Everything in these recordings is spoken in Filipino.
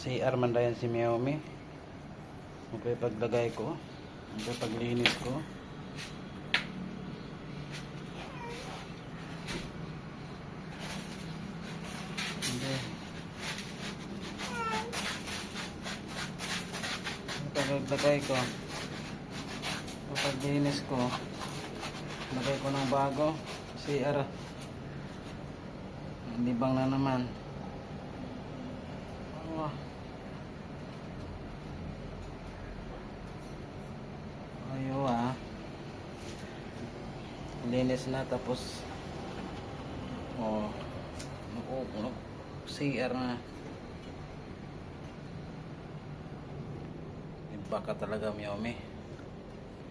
CR man dayan si Xiaomi. Okay, paglagay ko. Okay, paglinis ko. Okay. Paglagay ko. Paglinis ko. Lagay ko ng bago. CR. Libang na naman. Oh. Ayo linis na tapos CR na. Iba ka talaga, Xiaomi.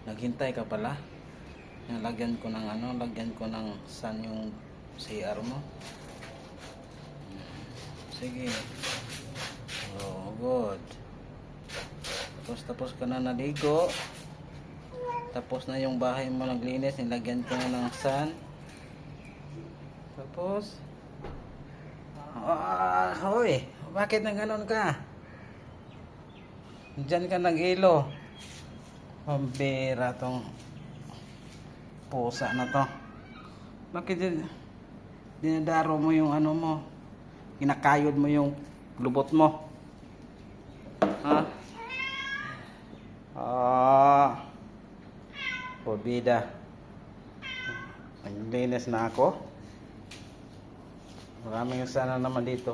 Naghintay ka pala. Lagyan ko ng sun yung CR mo. Sige. Oh, good. Tapos ka na naligo. Tapos na yung bahay mo naglinis, nilagyan ko na ng sun. Tapos hoy, bakit na ganon ka? Diyan ka nag-ilo. Pambira tong pusa na to. Bakit dinadaro mo yung ano mo? Kinakayod mo yung lubot mo. Ha? Pobida. Naglinis na ako. Maraming sana naman dito.